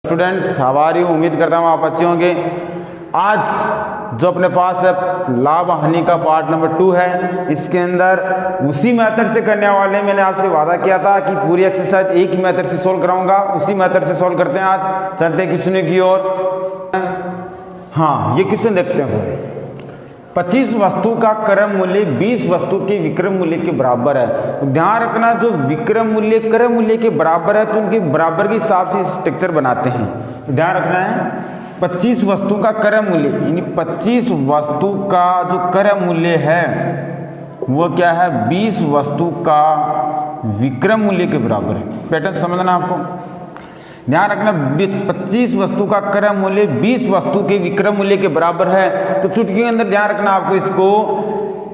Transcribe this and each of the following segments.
Students हमारी उम्मीद करता हूँ आप अच्छे होंगे। आज जो अपने पास है लाभ हानि का पार्ट नंबर 2 है। इसके अंदर उसी मेथड से करने वाले मैंने आपसे वादा किया था कि पूरी एक्सरसाइज एक ही मेथड से सोल्व कराऊंगा। उसी मेथड से सोल्व करते हैं। आज चलते क्वेश्चन की ओर। हाँ, ये क्वेश्चन देखते हैं। 25 वस्तु का क्रम मूल्य 20 वस्तु के विक्रम मूल्य के बराबर है। तो ध्यान रखना, जो विक्रम मूल्य क्रम मूल्य के बराबर है तो उनके बराबर के हिसाब से स्ट्रक्चर बनाते हैं। तो ध्यान रखना है 25 वस्तु का क्रम मूल्य यानी 25 वस्तु का जो क्रम मूल्य है वो क्या है, 20 वस्तु का विक्रम मूल्य के बराबर है। पैटर्न समझना आपको, ध्यान रखना। 25 वस्तु का क्रम मूल्य 20 वस्तु के विक्रम मूल्य के बराबर है। तो चुटकी के अंदर ध्यान रखना आपको, इसको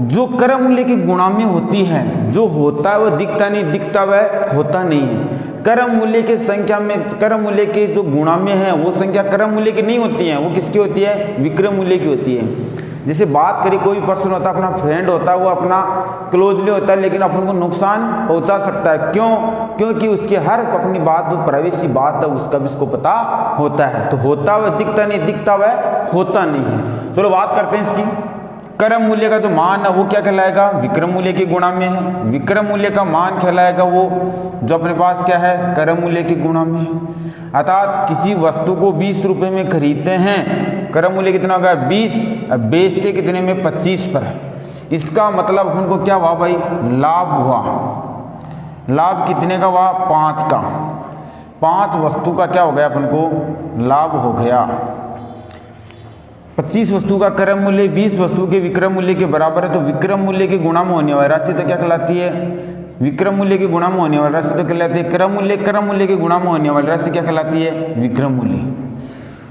जो क्रम मूल्य की गुणामी होती है, जो होता है वो दिखता नहीं, दिखता वह होता नहीं है। क्रम मूल्य के संख्या में क्रम मूल्य के जो गुणाम्य है वो संख्या क्रम मूल्य की नहीं होती है, वो किसकी होती है, विक्रम मूल्य की होती है। जैसे बात करें, कोई पर्सन होता है अपना फ्रेंड होता है, वो अपना क्लोजली होता है लेकिन अपन को नुकसान पहुंचा सकता है। क्यों? क्योंकि उसकी हर अपनी बात, जो प्राइवेसी बात है उसका भी उसको पता होता है। तो होता वह दिखता नहीं, दिखता वह होता नहीं है। चलो बात करते हैं इसकी। क्रम मूल्य का जो मान है वो क्या कहलाएगा, विक्रम मूल्य के गुणाम्य है। विक्रम मूल्य का मान कहलाएगा वो जो अपने पास क्या है, क्रम मूल्य के गुणाम्य है। अर्थात किसी वस्तु को 20 रुपए में खरीदते हैं, क्रम मूल्य कितना होगा 20, अब बेचते कितने में, 25 पर। इसका मतलब अपन को क्या हुआ भाई, लाभ हुआ। लाभ कितने का हुआ, 5 का। 5 वस्तु का क्या हो गया, अपन को लाभ हो गया। 25 वस्तु का क्रम मूल्य 20 वस्तु के विक्रम मूल्य के बराबर है। तो विक्रम मूल्य के गुणा में होने वाली राशि तो क्या कहलाती है, विक्रम मूल्य के गुणा में होने वाली राशि तो कहलाती है क्रम मूल्य। क्रम मूल्य के गुणा में होने वाली राशि क्या कहलाती है, विक्रम मूल्य।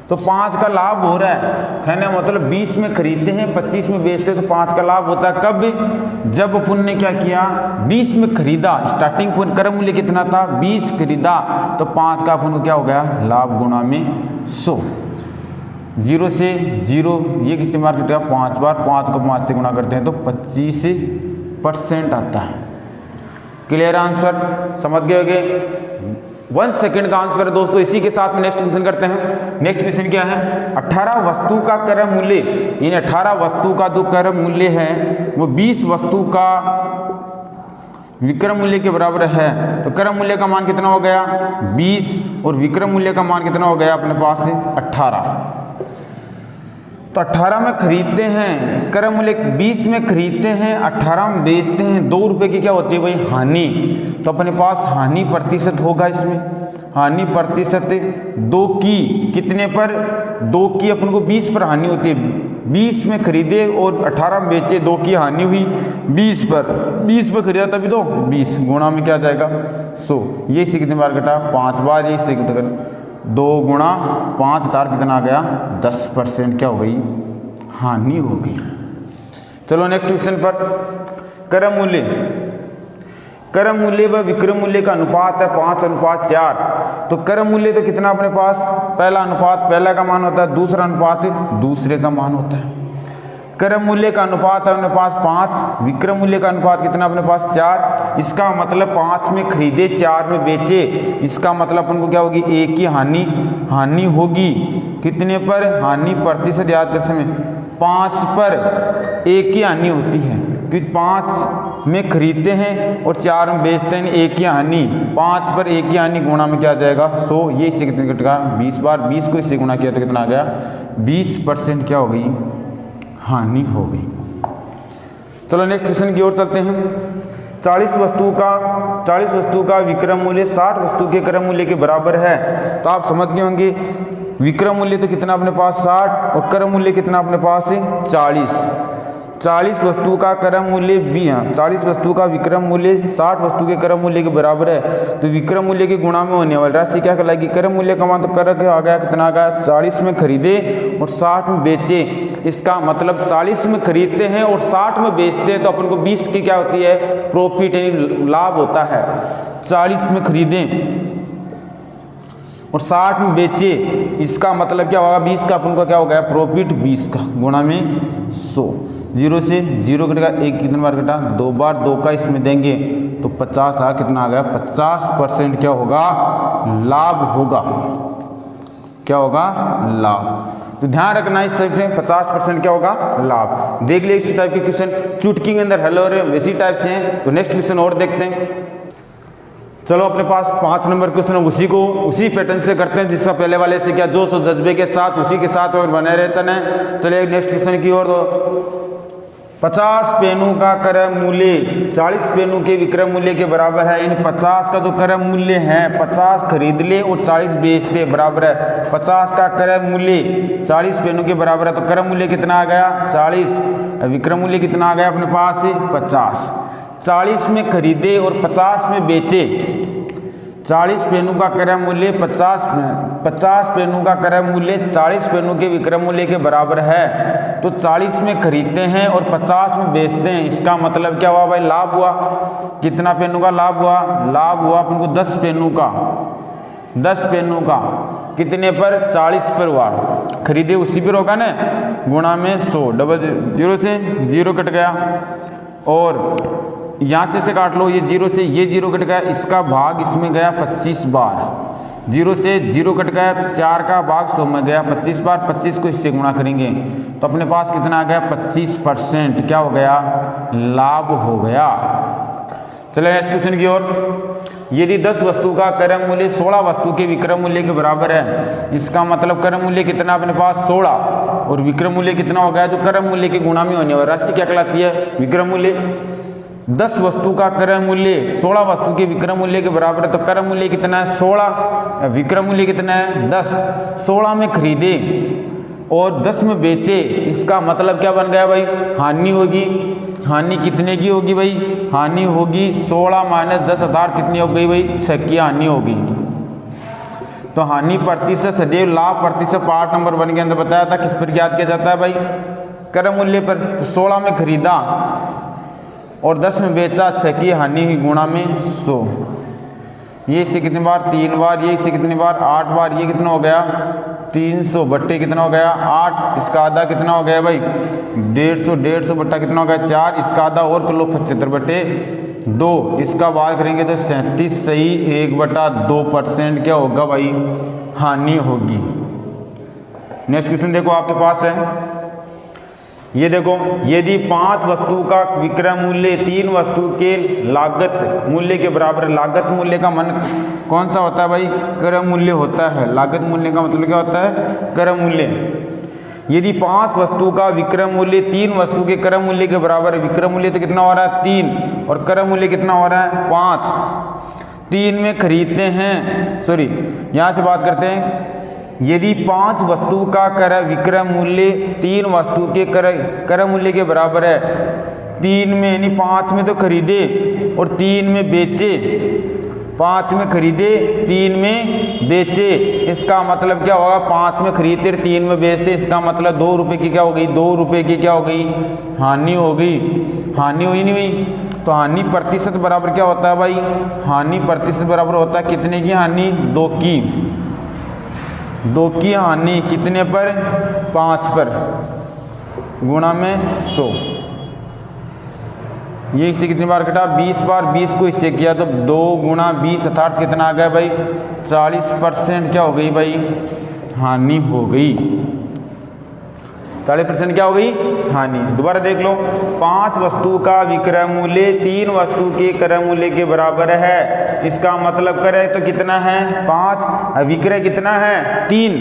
तो 5 का लाभ हो रहा है, कहने मतलब 20 में खरीदते हैं 25 में बेचते हैं, तो 5 का लाभ होता है। कब? जब अपन ने क्या किया, 20 में खरीदा, स्टार्टिंग पॉइंट क्रम मूल्य कितना था, 20 खरीदा, तो 5 का अपन को क्या हो गया, लाभ गुणा में 100। 0 से 0 ये किससे मार कटेगा, 5 बार, 5 को 5 से गुणा करते हैं तो 25% आता है। क्लियर आंसर, समझ गए होंगे। 1 सेकंड का आंसर है दोस्तों। इसी के साथ में नेक्स्ट क्वेश्चन करते हैं। नेक्स्ट क्वेश्चन क्या है, 18 वस्तु का क्रम मूल्य यानी 18 वस्तु का जो क्रम मूल्य है वो 20 वस्तु का विक्रम मूल्य के बराबर है। तो क्रम मूल्य का मान कितना हो गया, 20, और विक्रम मूल्य का मान कितना हो गया अपने पास से 18। तो 18 में खरीदते हैं, क्रम मूल्य 20 में खरीदते हैं, 18 में बेचते हैं, 2 रुपए की क्या होती है भाई, हानि। तो अपने पास हानि प्रतिशत होगा इसमें। हानि प्रतिशत 2 की कितने पर, 2 की अपन को 20 पर हानि होती है। 20 में खरीदे और 18 में बेचे, 2 की हानि हुई 20 पर। 20 पर खरीदा तभी तो 20 गुणा में क्या जाएगा 100। ये इसी कितने बार कटा, 5 बार। ये इससे 2 गुणा 5 तार कितना आ गया, 10% क्या हो गई, हानि हो गई। चलो नेक्स्ट क्वेश्चन पर। क्रम मूल्य, क्रम मूल्य व विक्रम मूल्य का अनुपात है 5:4। तो क्रम मूल्य तो कितना अपने पास, पहला अनुपात पहला का मान होता है, दूसरा अनुपात दूसरे का मान होता है। क्रम मूल्य का अनुपात है अपने पास 5, विक्रम मूल्य का अनुपात कितना अपने पास 4। इसका मतलब 5 में खरीदे 4 में बेचे, इसका मतलब अपन को क्या होगी, 1 की हानि होगी। कितने पर, हानि प्रतिशत याद कर समय 5 पर 1 की हानि होती है, क्योंकि 5 में खरीदते हैं और 4 में बेचते हैं, 1 की हानि। 5 पर 1 की हानि गुणा में क्या आ जाएगा 100। ये इससे कितने कटेगा 20 बार, 20 को इससे गुणा किया तो कितना आ गया, 20% क्या हो गई, हानि हो गई। चलो नेक्स्ट क्वेश्चन की ओर चलते हैं। 40 वस्तु का विक्रम मूल्य 60 वस्तु के क्रम मूल्य के बराबर है। तो आप समझ गए होंगे, विक्रम मूल्य तो कितना अपने पास 60 और क्रम मूल्य कितना अपने पास है 40। 40 वस्तु का क्रम मूल्य 40 वस्तु का विक्रम मूल्य 60 वस्तु के क्रम मूल्य के बराबर है। तो विक्रम मूल्य के गुणा में होने वाली राशि क्या कहलाएगी, क्रम मूल्य का मान तो कर आ गया, कितना आ गया 40 में खरीदे और 60 में बेचे। इसका मतलब 40 में खरीदते हैं और 60 में बेचते हैं तो अपन को 20 की क्या होती है, प्रॉफिट यानी लाभ होता है। 40 में खरीदें और 60 में बेचे, इसका मतलब क्या होगा, 20 का अपन को क्या हो गया, प्रॉफिट 20 का गुणा में 100। 0 से 0 कटेगा, 1 कितने बार कटा, 2 बार, 2 का इसमें देंगे तो 50 कितना आ गया, 50% क्या होगा, लाभ होगा। क्या होगा, लाभ। तो ध्यान रखना इस टाइप से 50% क्या होगा, लाभ। देख लिए इस टाइप के क्वेश्चन चुटकी के अंदर हल हो रहे हैं, वैसी टाइप से हैं। तो नेक्स्ट क्वेश्चन और देखते हैं। चलो अपने पास 5 नंबर क्वेश्चन उसी पैटर्न से करते हैं जिसका पहले वाले से क्या जोश और जज्बे के साथ उसी के साथ और बने रहते हैं। चलिए नेक्स्ट क्वेश्चन की ओर। 50 पेनों का क्रय मूल्य 40 पेनों के विक्रय मूल्य के बराबर है। इन 50 का जो क्रय मूल्य है, 50 खरीद ले और 40 बेच दे, बराबर है 50 का क्रय मूल्य 40 पेनों के बराबर है। तो क्रय मूल्य कितना आ गया, 40। विक्रय मूल्य कितना आ गया अपने पास, 50। 40 में खरीदे और 50 में बेचे। 40 पेनों का क्रय मूल्य 50 पेनों का क्रय मूल्य 40 पेनों के विक्रय मूल्य के बराबर है। तो 40 में खरीदते हैं और 50 में बेचते हैं। इसका मतलब क्या हुआ भाई, लाभ हुआ। कितना पेनों का लाभ हुआ, लाभ हुआ अपन को 10 पेनों का। 10 पेनों का कितने पर, 40 पर हुआ। खरीदे उसी पर होगा ना, गुणा में 100, डबल जीरो से जीरो कट गया और यहाँ से काट लो, ये जीरो से ये जीरो कट गया, इसका भाग इसमें गया 25 बार। जीरो से जीरो कट गया, 4 का भाग 100 में गया 25 बार। 25 को इससे गुणा करेंगे तो अपने पास कितना आ गया, 25% क्या हो गया, लाभ हो गया। चलिए नेक्स्ट क्वेश्चन की ओर। यदि 10 वस्तु का क्रय मूल्य 16 वस्तु के विक्रय मूल्य के बराबर है, इसका मतलब क्रय मूल्य कितना अपने पास 16 और विक्रय मूल्य कितना हो गया, जो क्रय मूल्य के गुणा में होने वाली राशि क्या कहलाती है, विक्रय मूल्य। 10 वस्तु का क्रय मूल्य 16 वस्तु के विक्रय मूल्य के बराबर है। तो क्रय मूल्य कितना है, 16। विक्रय मूल्य कितना है, 10। 16 में खरीदे और 10 में बेचे, इसका मतलब क्या बन गया भाई, हानि होगी। हानि कितने की होगी भाई, हानि होगी 16 माइनस 10 अर्थात कितनी हो गई भाई, 6 की हानि होगी। तो हानि प्रतिशत सदैव लाभ प्रतिशत पार्ट नंबर 1 के अंदर बताया था किस पर ज्ञात किया जाता है भाई, क्रय मूल्य पर। तो 16 में खरीदा और 10 में बेचा, 6 की हानि हुई, गुणा में 100। ये इससे कितनी बार, 3 बार, ये इससे कितनी बार, 8 बार। ये कितना हो गया, 300 बट्टे कितना हो गया, 8। इसका आधा कितना हो गया भाई, 150। 150 बट्टा कितना हो गया, 4। इसका आधा और कर लो, 75 बट्टे 2। इसका बात करेंगे तो 37 सही 1/2% क्या होगा भाई, हानि होगी। नेक्स्ट क्वेश्चन देखो आपके पास है, ये देखो। यदि 5 वस्तु का विक्रय मूल्य 3 वस्तु के लागत मूल्य के बराबर। लागत मूल्य का मन कौन सा होता है भाई, क्रय मूल्य होता है। लागत मूल्य का मतलब क्या होता है, क्रय मूल्य। यदि 5 वस्तु का विक्रय मूल्य 3 वस्तु के क्रय मूल्य के बराबर है। विक्रय मूल्य तो कितना हो रहा है, 3 और क्रय मूल्य कितना हो रहा है, 5। 3 में खरीदते हैं, सॉरी यहाँ से बात करते हैं। यदि 5 वस्तु का क्रय विक्रय मूल्य 3 वस्तु के क्रय मूल्य के बराबर है। 3 में यानी 5 में तो खरीदे और 3 में बेचे। 5 में खरीदे, 3 में बेचे, इसका मतलब क्या होगा, 5 में खरीदते 3 में बेचते, इसका मतलब 2 रुपये की क्या हो गई, 2 रुपये की क्या हो गई, हानि हो गई। हानि हुई नहीं हुई। तो हानि प्रतिशत बराबर क्या होता है भाई, हानि प्रतिशत बराबर होता है कितने की हानि, 2 की। 2 की हानि कितने पर, 5 पर, गुणा में 100। ये इससे कितनी बार कटा, 20 बार। 20 को इससे किया तो 2 गुणा 20 अर्थात कितना आ गया भाई, 40% क्या हो गई भाई, हानि हो गई। 40% क्या हो गई, हानि। दोबारा देख लो, 5 वस्तु का विक्रय मूल्य 3 वस्तु के क्रय मूल्य के बराबर है। इसका मतलब क्रय तो कितना है, 5, विक्रय कितना है, 3।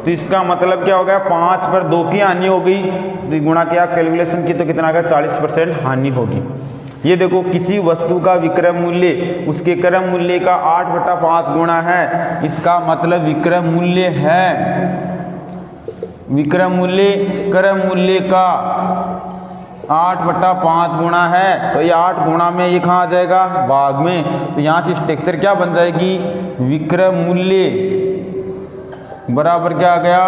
तो इसका मतलब क्या हो गया, 5 पर 2 की हानि हो गई। तो गुणा किया, कैलकुलेशन की तो कितना आ गया, 40% हानि होगी। ये देखो, किसी वस्तु का विक्रय मूल्य उसके क्रय मूल्य का 8/5 गुणा है। इसका मतलब विक्रय मूल्य है, विक्रय मूल्य क्रय मूल्य का 8/5 गुणा है। तो ये 8 गुणा में ये कहाँ आ जाएगा, भाग में। तो यहाँ से स्ट्रक्चर क्या बन जाएगी, विक्रय मूल्य बराबर क्या आ गया,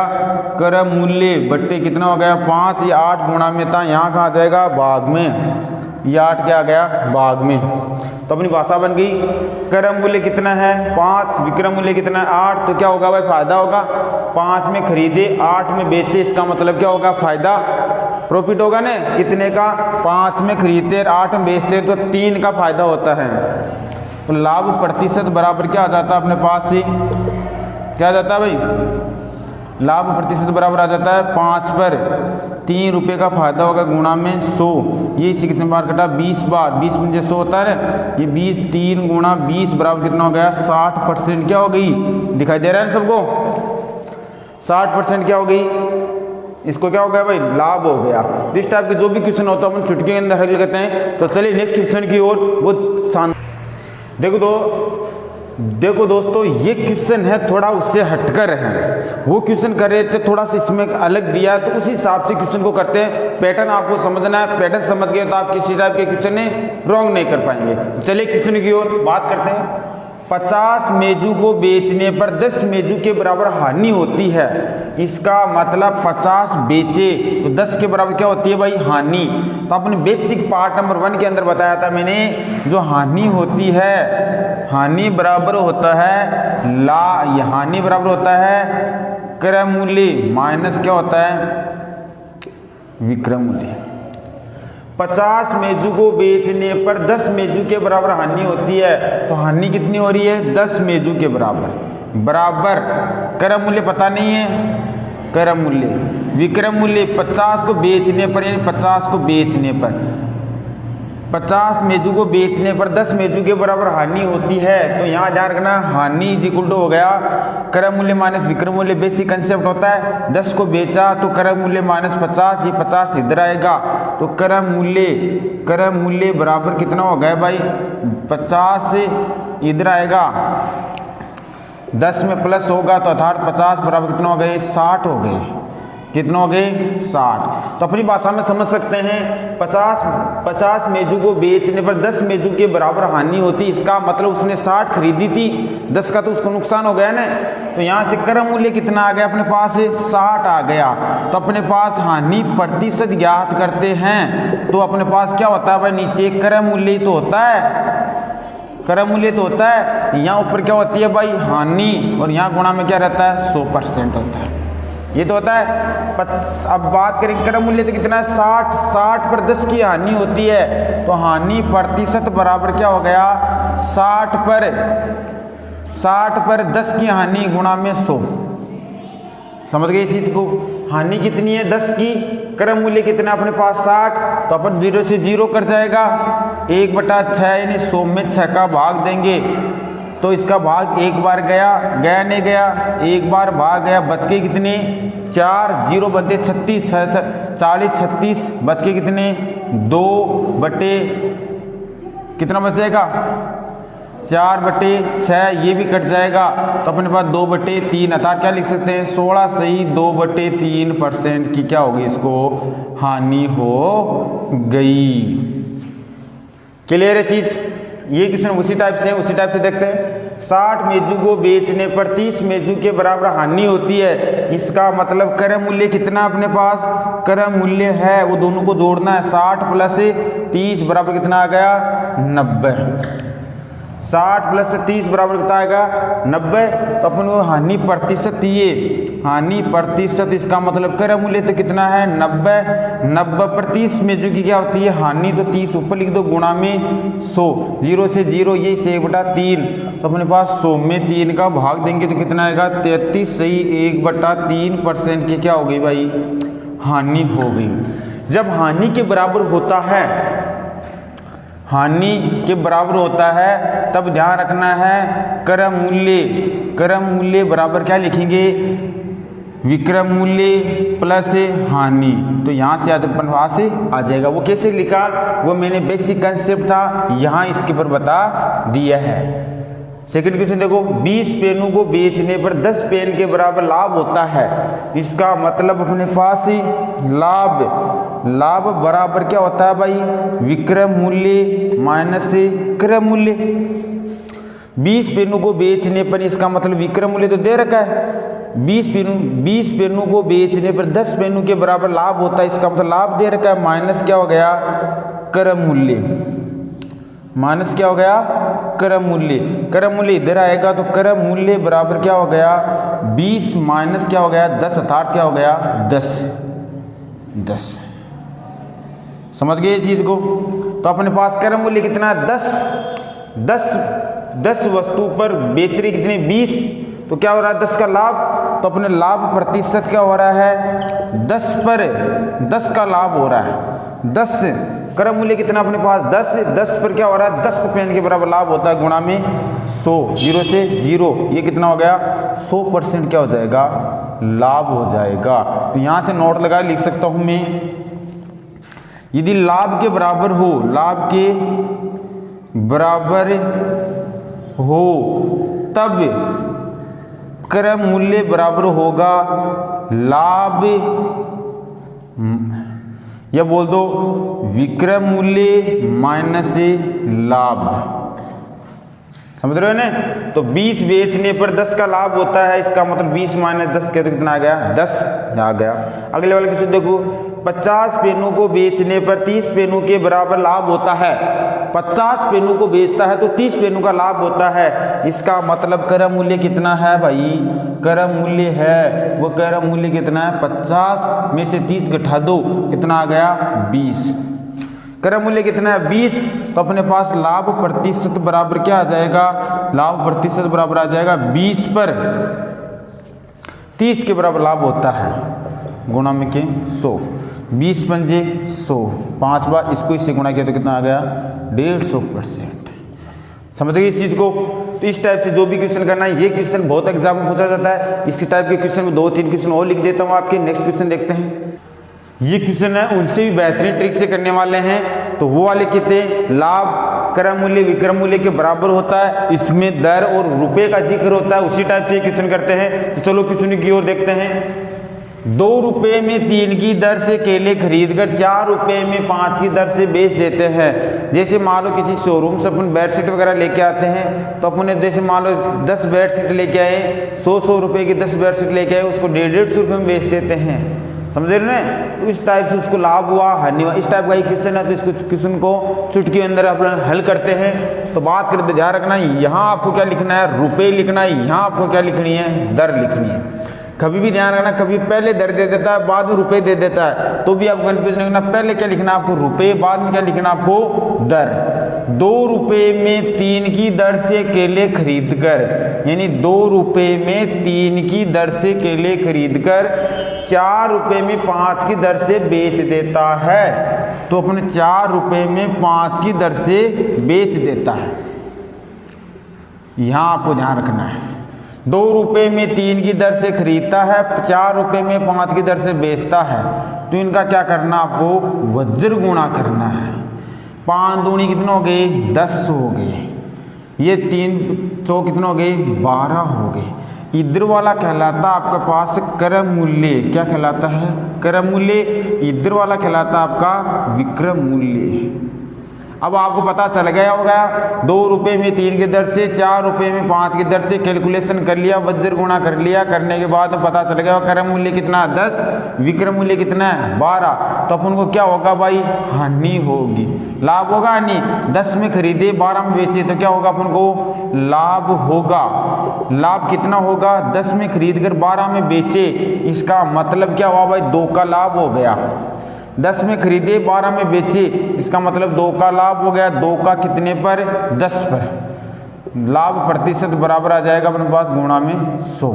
क्रय मूल्य बट्टे कितना हो गया, 5। ये 8 गुणा में था, यहाँ कहाँ आ जाएगा, भाग में। ये 8 क्या आ गया, भाग में। तो अपनी भाषा बन गई, क्रय मूल्य कितना है, 5, विक्रय मूल्य कितना है, 8। तो क्या होगा भाई, फायदा होगा। 5 में खरीदे, 8 में बेचे, इसका मतलब क्या होगा, फायदा, प्रॉफिट होगा ना। कितने का, 5 में खरीदते 8 में बेचते तो 3 का फायदा होता है। तो लाभ प्रतिशत बराबर क्या आ जाता है अपने पास से, क्या आ जाता है भाई, लाभ प्रतिशत बराबर आ जाता है 5 पर 3 रुपये का फायदा होगा गुणा में 100। ये इसे कितने बार कटा, 20 बार, 20 में 100 होता है ना, ये 20 3 गुणा 20 बराबर कितना हो गया, 60% क्या हो गई, दिखाई दे रहा है सबको, 60% क्या हो गई, इसको क्या हो गया भाई, लाभ हो गया। इस टाइप के जो भी क्वेश्चन होता है हम छुट्टी के अंदर हल करते हैं। तो चलिए नेक्स्ट क्वेश्चन की ओर। वो देखो दोस्तों, ये क्वेश्चन है थोड़ा उससे हटकर है, वो क्वेश्चन कर रहे थे थोड़ा सा इसमें अलग दिया है, तो उस हिसाब से क्वेश्चन को करते हैं। पैटर्न आपको समझना है, पैटर्न समझ गए तो आप किसी टाइप के क्वेश्चन ने रॉन्ग नहीं कर पाएंगे। चलिए क्वेश्चन की ओर बात करते हैं। 50 मेजू को बेचने पर 10 मेजू के बराबर हानि होती है, इसका मतलब 50 बेचे तो 10 के बराबर क्या होती है भाई, हानि। तो अपने बेसिक पार्ट नंबर 1 के अंदर बताया था मैंने, जो हानि होती है, हानि बराबर होता है हानि बराबर होता है क्रय मूल्य माइनस क्या होता है, विक्रय मूल्य। 50 मेजू को बेचने पर 10 मेजू के बराबर हानि होती है, तो हानि कितनी हो रही है, 10 मेजू के बराबर, बराबर क्रय मूल्य पता नहीं है, क्रय मूल्य विक्रय मूल्य 50 को बेचने पर, यानी 50 को बेचने पर 50 मेजू को बेचने पर 10 मेजू के बराबर हानि होती है। तो यहाँ ध्यान रखना, हानि इज इक्वल टू हो गया क्रय मूल्य माइनस विक्रय मूल्य। बेसिक कंसेप्ट होता है 10 को बेचा तो क्रय मूल्य माइनस 50, ये 50 इधर आएगा, तो क्रय मूल्य बराबर कितना हो गया भाई, 50 इधर आएगा, 10 में प्लस होगा तो अर्थात 50 बराबर कितना हो गए, 60 हो गए, कितना हो गए, 60। तो अपनी भाषा में समझ सकते हैं, 50 मेजू को बेचने पर 10 मेजू के बराबर हानि होती, इसका मतलब उसने 60 खरीदी थी, 10 का तो उसको नुकसान हो गया ना। तो यहाँ से क्रय मूल्य कितना आ गया अपने पास, 60 आ गया। तो अपने पास हानि प्रतिशत ज्ञात करते हैं, तो अपने पास क्या होता है भाई, नीचे क्रय मूल्य तो होता है, क्रय मूल्य तो होता है, यहाँ ऊपर क्या होती है भाई, हानि, और यहाँ गुणा में क्या रहता है, 100% होता है, ये तो होता है। अब बात करें क्रय मूल्य तो कितना है, 60 पर 10 की हानि होती है, तो हानि प्रतिशत बराबर क्या हो गया, 60 पर 10 की हानि गुणा में 100। समझ गए इस चीज को, हानि कितनी है 10 की, क्रय मूल्य कितना अपने पास 60, तो अपन 0 से 0 कर जाएगा, 1/6 यानी 100 में 6 का भाग देंगे, तो इसका भाग एक बार गया नहीं गया, एक बार भाग गया, बच के कितने 4, 0 बनते 36, 40 36, बच के कितने 2 बटे कितना बच जाएगा, 4/6, ये भी कट जाएगा, तो अपने पास 2/3, अर्थात क्या लिख सकते हैं, 16 से ही 2/3% की क्या होगी, इसको हानि हो गई। क्लियर है चीज। ये क्वेश्चन उसी टाइप से देखते हैं। 60 मेजू को बेचने पर 30 मेजू के बराबर हानि होती है, इसका मतलब क्रय मूल्य कितना अपने पास, क्रय मूल्य है वो दोनों को जोड़ना है, 60 प्लस 30 बराबर कितना आ गया, 90। 60 प्लस 30 बराबर कितना आएगा, 90। तो अपन वो हानि प्रतिशत, ये हानि प्रतिशत, इसका मतलब क्रय मूल्य तो कितना है 90 पर 30 मेजू की क्या होती है हानि, तो 30 ऊपर लिख दो गुणा में 100, 0 से 0 ये 1/3, तो अपने पास 100 में 3 का भाग देंगे तो कितना आएगा 33 सही 1/3% की क्या हो गई भाई, हानि हो गई। जब हानि के बराबर होता है, हानि के बराबर होता है, तब ध्यान रखना है क्रय मूल्य बराबर क्या लिखेंगे, विक्रय मूल्य प्लस हानि। तो यहाँ से आज अपन वहाँ से आ जाएगा। वो कैसे लिखा, वो मैंने बेसिक कंसेप्ट था यहाँ इसके ऊपर बता दिया है। सेकंड क्वेश्चन देखो, 20 पेनों को बेचने पर 10 पेन के बराबर लाभ होता है, इसका मतलब अपने पास ही लाभ बराबर क्या होता है भाई, विक्रय मूल्य माइनस क्रय मूल्य। 20 पेनों को बेचने पर, इसका मतलब विक्रय मूल्य तो दे रखा है, 20 पेनों को बेचने पर 10 पेनों के बराबर लाभ होता है, इसका मतलब लाभ दे रखा है, माइनस क्या हो गया क्रय मूल्य, माइनस क्या हो गया क्रय मूल्य इधर आएगा, तो क्रय मूल्य बराबर क्या हो गया 20 माइनस क्या हो गया 10, अर्थात क्या हो गया 10। समझ गए इस चीज को। तो अपने पास क्रय मूल्य कितना है 10 वस्तु पर बेच रही कितनी 20, तो क्या हो रहा है 10 का लाभ, तो अपने लाभ प्रतिशत क्या हो रहा है 10 पर 10 का लाभ हो रहा है। 10 क्रय मूल्य कितना अपने पास 10 पर क्या हो रहा है 10 रुपये के बराबर लाभ होता है गुणा में 100, 0 से 0, ये कितना हो गया 100% क्या हो जाएगा लाभ हो जाएगा। तो यहाँ से नोट लगा लिख सकता हूँ मैं, यदि लाभ के बराबर हो, लाभ के बराबर हो तब क्रय मूल्य बराबर होगा लाभ, या बोल दो विक्रय मूल्य माइनस लाभ। समझ रहे हो ना। तो 20 बेचने पर 10 का लाभ होता है, इसका मतलब 20 माइनस 10 के तो कितना आ गया 10 आ गया। अगले वाले क्वेश्चन देखो, 50 पेनों को बेचने पर 30 पेनों के बराबर लाभ होता है। 50 पेनों को बेचता है तो 30 पेनों का लाभ होता है, इसका मतलब क्रय मूल्य कितना है भाई, क्रय मूल्य है वो क्रय मूल्य कितना है 50 में से 30 घटा दो, कितना आ गया 20। क्रय मूल्य कितना है 20, तो अपने पास लाभ प्रतिशत बराबर क्या आ जाएगा, लाभ प्रतिशत बराबर आ जाएगा 20 पर 30 के बराबर लाभ होता है गुणा में के 100, 20 पंजे 100, 5 बार इसको इससे गुणा किया तो कितना आ गया 150%। समझ गए इस चीज़ को। तो इस टाइप से जो भी क्वेश्चन करना है, ये क्वेश्चन बहुत एग्जाम में पूछा जाता है। इसी टाइप के क्वेश्चन में 2-3 क्वेश्चन और लिख देता हूँ आपके। नेक्स्ट क्वेश्चन देखते हैं। ये क्वेश्चन है उनसे भी बेहतरीन ट्रिक से करने वाले हैं। तो वो वाले कितने, लाभ क्रय मूल्य विक्रय मूल्य के बराबर होता है, इसमें दर और रुपए का जिक्र होता है, उसी टाइप से क्वेश्चन करते हैं। तो चलो क्वेश्चन की ओर देखते हैं। 2 रुपये में 3 की दर से केले खरीदकर 4 रुपये में 5 की दर से बेच देते हैं। जैसे मान लो किसी शोरूम से अपन बेडशीट वगैरह लेके आते हैं, तो अपने जैसे मान लो 10 बेडशीट लेके आए, 100 रुपये की 10 बेडशीट लेके आए, उसको 150 रुपये में बेच देते हैं। समझ रहे ना। तो इस टाइप से उसको लाभ हुआ हानि हुआ, इस टाइप का ही क्वेश्चन है। तो इसको क्वेश्चन को चुटकी के अंदर अपन हल करते हैं। तो बात करते ध्यान रखना, यहाँ आपको क्या लिखना है रुपये लिखना है, यहाँ आपको क्या लिखनी है दर लिखनी है। कभी भी ध्यान रखना, कभी पहले दर दे देता है बाद में रुपए दे देता है, तो भी आपको कंफ्यूज नहीं होना। पहले क्या लिखना आपको रुपए, बाद में क्या लिखना आपको दर। 2 रुपये में 3 की दर से केले खरीदकर, यानी 2 रुपये में 3 की दर से केले खरीदकर 4 रुपये में 5 की दर से बेच देता है। तो अपने 4 रुपये में 5 की दर से बेच देता है, यहाँ आपको ध्यान रखना है। 2 रुपये में 3 की दर से खरीदता है, 4 रुपये में 5 की दर से बेचता है। तो इनका क्या करना आपको वज्र गुणा करना है। 5 दूनी कितने हो गए 10 हो गए, ये 3 तो कितने हो गए 12 हो गए। इधर वाला कहलाता आपके पास क्रय मूल्य, क्या कहलाता है क्रय मूल्य। इधर वाला कहलाता आपका विक्रय मूल्य। अब आपको पता चल गया होगा 2 रुपये में 3 की दर से 4 रुपये में 5 की दर से कैलकुलेशन कर लिया, वज्र गुणा कर लिया, करने के बाद पता चल गया क्रय मूल्य कितना 10, विक्रय मूल्य कितना है 12। तो अपन को क्या होगा भाई हानि होगी, लाभ होगा हानि। 10 में खरीदे 12 में बेचे तो क्या होगा अपन को लाभ होगा। लाभ कितना होगा 10 में खरीद कर 12 में बेचे, इसका मतलब क्या हुआ भाई 2 का लाभ हो गया। 10 में खरीदे 12 में बेचे, इसका मतलब 2 का लाभ हो गया। 2 का कितने पर 10 पर, लाभ प्रतिशत बराबर आ जाएगा अपने पास गुणा में 100।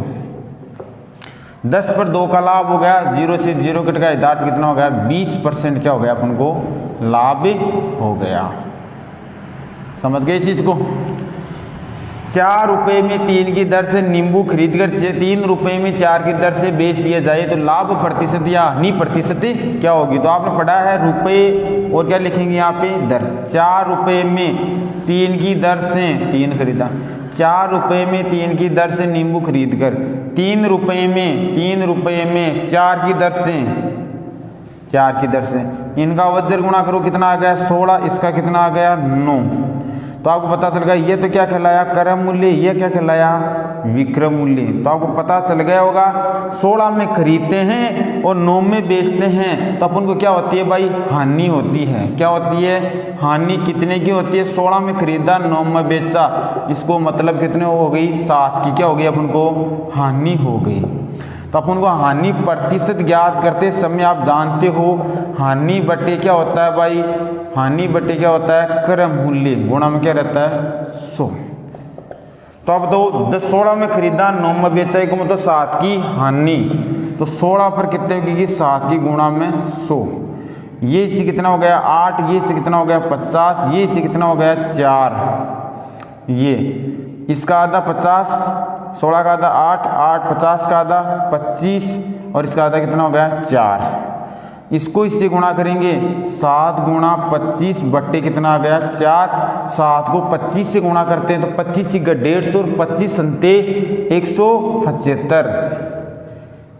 10 पर 2 का लाभ हो गया, 0 से 0 कट गया, यथार्थ कितना हो गया 20% क्या हो गया अपन को लाभ हो गया। समझ गए इस चीज को। 4 रुपये में 3 की दर से नींबू खरीदकर 3 रुपये में 4 की दर से बेच दिया जाए तो लाभ प्रतिशत या हानि प्रतिशत क्या होगी। तो आपने पढ़ा है रुपये और क्या लिखेंगे यहाँ पे दर। 4 रुपये में 3 की दर से 3 खरीदा, 4 रुपये में 3 की दर से नींबू खरीद कर 3 रुपये में 4 की दर से 4 की दर से इनका वज्र गुणा करो, कितना आ गया 16, इसका कितना आ गया 9। तो आपको पता चल गया ये तो क्या कहलाया क्रय मूल्य, ये क्या कहलाया विक्रय मूल्य। तो आपको पता चल गया होगा 16 में खरीदते हैं और 9 में बेचते हैं तो अपन को क्या होती है भाई हानि होती है। क्या होती है हानि, कितने की होती है 16 में खरीदा 9 में बेचा, इसको मतलब कितने हो गई 7 की क्या हो गई अपन को हानि हो गई। तो अपन को हानि प्रतिशत ज्ञात करते समय आप जानते हो हानि बटे क्या होता है भाई, हानि बटे क्या होता है क्रय मूल्य, गुणा में क्या रहता है 100। तो अब तो 10 16 में खरीदा 9 में बेचा, एक मतलब 7 की हानि। तो 16 पर कितने होगी, 7 की गुणा में 100। ये इससे कितना हो गया 8, ये इससे कितना हो गया 50, ये इससे कितना हो गया 4, ये इसका आधा 50, 16 का आधा 8, 8 50 का आधा 25 और इसका आधा कितना हो गया 4। इसको इससे गुणा करेंगे 7 गुणा 25 बट्टे कितना आ गया 4। 7 को 25 से गुणा करते हैं तो 25 का 150 और 25 संते 175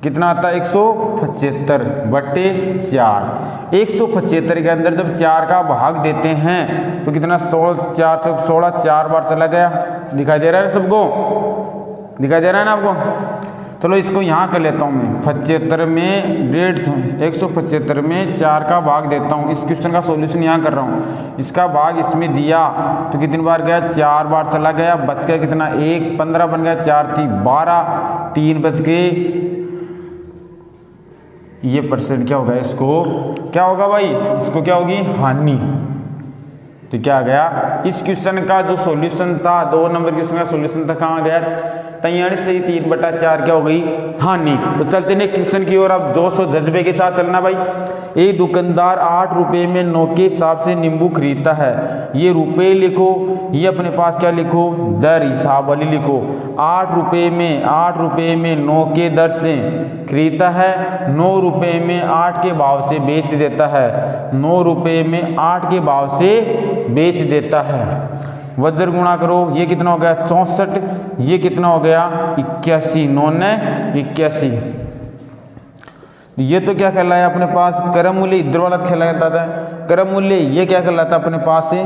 कितना आता है 175 बट्टे 4। 175 के अंदर जब 4 का भाग देते हैं तो कितना 16 4 चौक 16 4 बार चला गया। दिखाई दे रहा है सबको, दिखाई दे रहा है ना आपको। चलो इसको यहाँ कर लेता हूँ मैं 75 में 150 175 में 4 का भाग देता हूँ। इस क्वेश्चन का सॉल्यूशन यहाँ कर रहा हूँ। इसका भाग इसमें दिया तो कितनी बार गया 4 बार चला गया, बच गया कितना 1, 15 बन गया 4 3 12, 3 बच गए। ये परसेंट क्या होगा, इसको क्या होगा भाई, इसको क्या होगी हानि। तो क्या आ गया इस क्वेश्चन का जो सॉल्यूशन था, 2 नंबर क्वेश्चन का सॉल्यूशन था, कहाँ गया 43 से 3/4 क्या हो गई हानि। तो चलते नेक्स्ट क्वेश्चन की ओर। अब 200 जज्बे के साथ चलना भाई। एक दुकानदार 8 रुपए में 9 के हिसाब से नींबू खरीदता है। ये रुपए लिखो, ये अपने पास क्या लिखो दर हिसाब वाली लिखो। 8 रुपए में 9 के दर से खरीदता है, 9 रुपए में 8 के भाव से बेच देता है, 9 रुपए में 8 के भाव से बेच देता है। वज्र गुणा करो, ये कितना हो गया 64, ये कितना हो गया 81, 9 ने 81। ये तो क्या कहलाया अपने पास क्रम मूल्य, इधर वाला कहलाता था क्रम मूल्य, ये क्या कहलाता अपने पास से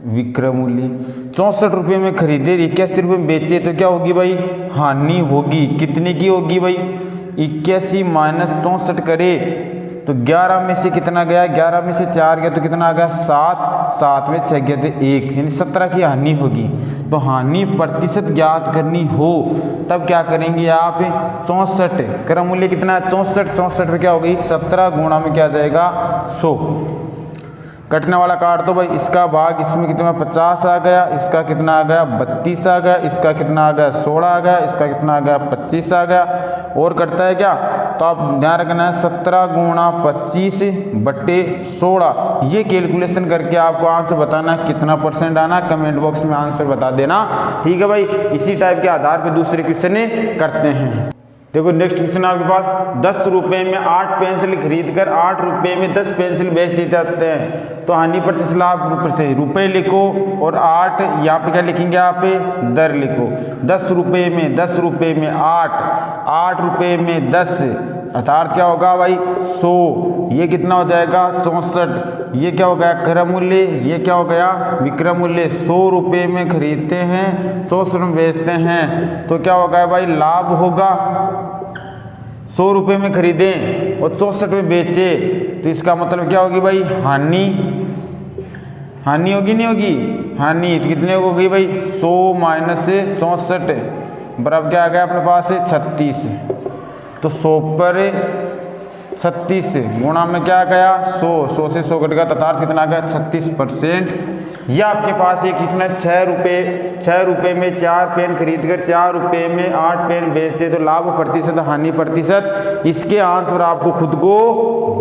विक्रय मूल्य। 64 रुपये में खरीदे, 81 रुपये में बेचे तो क्या होगी भाई हानि होगी। कितने की होगी भाई 81 माइनस 64 करे तो 11 में से कितना गया, 11 में से 4 गया तो कितना आ गया 7, 7 में 6 गया तो 1, यानी 17 की हानि होगी। तो हानि प्रतिशत ज्ञात करनी हो तब क्या करेंगे आप 64, क्रम मूल्य कितना है 64, 64 में क्या हो गई 17 गुणा में क्या आ जाएगा 100। कटने वाला काट दो भाई, इसका भाग इसमें कितना 50 आ गया, इसका कितना आ गया 32 आ गया, इसका कितना आ गया 16 आ गया, इसका कितना आ गया 25 आ गया। और कटता है क्या, तो आप ध्यान रखना है 17 गुणा 25 बट्टे 16। ये कैलकुलेशन करके आपको आंसर बताना है कितना परसेंट आना, कमेंट बॉक्स में आंसर बता देना, ठीक है भाई। इसी टाइप के आधार पर दूसरे क्वेश्चन करते हैं। देखो नेक्स्ट क्वेश्चन आपके पास 10 रुपये में 8 पेंसिल खरीद कर 8 रुपये में 10 पेंसिल बेच दी जाते हैं। तो हानि प्रतिशत लाभ से रुपये लिखो और 8 यहाँ पे क्या लिखेंगे आप दर लिखो। 10 रुपये में 8, 8 रुपये में 10 अर्थात क्या होगा भाई 100, ये कितना हो जाएगा 64, ये क्या हो गया क्रम मूल्य, ये क्या हो गया विक्रय मूल्य। 100 रुपये में खरीदते हैं 64 में बेचते हैं तो क्या होगा भाई लाभ होगा। 100 रुपये में खरीदें और 64 में बेचे तो इसका मतलब क्या होगी भाई हानि, हानि होगी नहीं होगी हानि। तो कितने होगी भाई 100 माइनस से 64 बराबर क्या आ गया अपने पास 36। तो 100 पर 36 गुणा में क्या गया 100, 100 से 100 कट गया तथा कितना आ गया 36%। यह आपके पास एक इसमें 6 रुपये में 4 पेन खरीद कर 4 रुपये में 8 पेन बेचते तो लाभ प्रतिशत हानि प्रतिशत, इसके आंसर आपको खुद को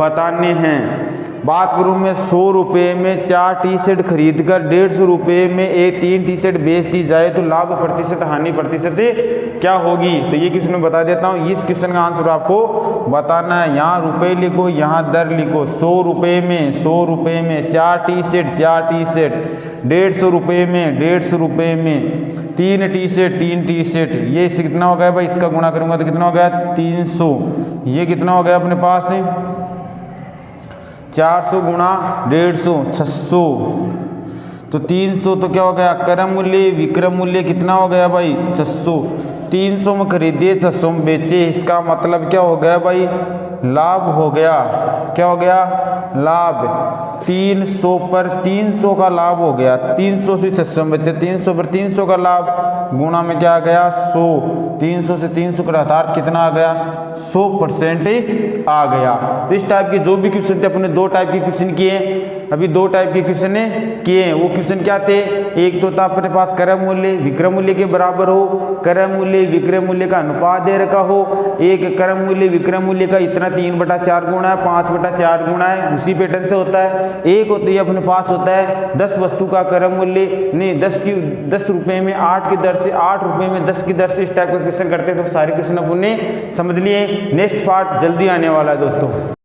बताने हैं। बात करूं मैं 100 रुपये में 4 टी शर्ट खरीद कर 150 रुपये में 3 टी शर्ट बेच दी जाए तो लाभ प्रतिशत हानि प्रतिशत क्या होगी। तो ये क्वेश्चन में बता देता हूँ, इस क्वेश्चन का आंसर आपको बताना है। यहाँ रुपये लिखो, यहाँ दर लिखो। 100 रुपये में 4 टी शर्ट 150 रुपये में 150 रुपये में 3 टी शर्ट, ये इससे कितना हो गया भाई, इसका गुणा करूंगा तो कितना हो गया 300, ये कितना हो गया अपने पास 400 गुणा 150 600। तो 300 तो क्या हो गया क्रम मूल्य, विक्रय मूल्य कितना हो गया भाई 600। 300 में खरीदे 600 में बेचे, इसका मतलब क्या हो गया भाई लाभ हो गया। क्या हो गया लाभ। 300 पर 300 का लाभ हो गया, 300 से 600 में बचे 300 पर 300 का लाभ गुणा में क्या आ गया 100। 300 से 300 का अर्थात कितना आ गया 100% आ गया। तो इस टाइप के जो भी क्वेश्चन थे अपने 2 टाइप के क्वेश्चन किए, अभी 2 टाइप के क्वेश्चन किए हैं। वो क्वेश्चन क्या थे, एक तो था अपने पास क्रय मूल्य विक्रय मूल्य के बराबर हो, क्रय मूल्य विक्रय मूल्य का अनुपात दे रखा हो, एक क्रय मूल्य विक्रय मूल्य का इतना 3/4 गुणा है, 5/4 गुणा है, उसी पैटर्न से होता है। एक होती है अपने पास होता है 10 वस्तु का क्रय मूल्य, नहीं 10 रुपए में 8 की दर से 8 रुपए में 10 की दर से इस टाइप का क्वेश्चन करते हैं। तो सारे क्वेश्चन अपन ने समझ लिए। नेक्स्ट पार्ट जल्दी आने वाला है दोस्तों।